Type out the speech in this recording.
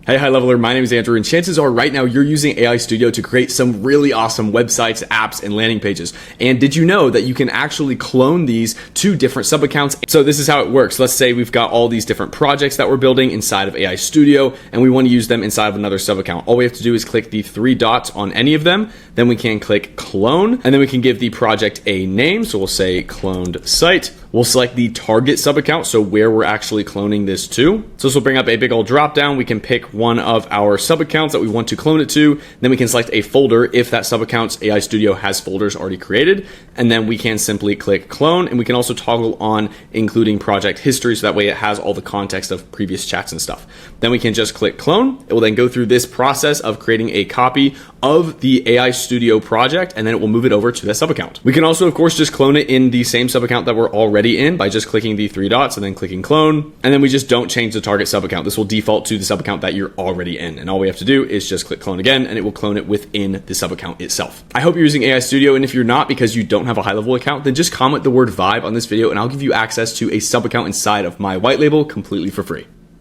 Hey, high leveler, my name is Andrew, and chances are right now you're using AI Studio to create some really awesome websites, apps, and landing pages. And did you know that you can actually clone these to different sub-accounts? So this is how it works. Let's say we've got all these different projects that we're building inside of AI Studio, and we want to use them inside of another sub-account. All we have to do is click the three dots on any of them. Then we can click clone, and then we can give the project a name. So we'll say cloned site. We'll select the target sub-account, so where we're actually cloning this to. So this will bring up a big old drop down. We can pick one of our sub-accounts that we want to clone it to. Then we can select a folder if that sub-account's AI Studio has folders already created. And then we can simply click clone, and we can also toggle on including project history, so that way it has all the context of previous chats and stuff. Then we can just click clone. It will then go through this process of creating a copy of the AI Studio project, and then it will move it over to the sub-account. We can also, of course, just clone it in the same sub-account that we're already in by just clicking the three dots and then clicking clone. And then we just don't change the target sub-account. This will default to the sub-account that you're already in. And all we have to do is just click clone again, and it will clone it within the sub-account itself. I hope you're using AI Studio, and if you're not because you don't have a high-level account, then just comment the word vibe on this video, and I'll give you access to a sub-account inside of my white label completely for free.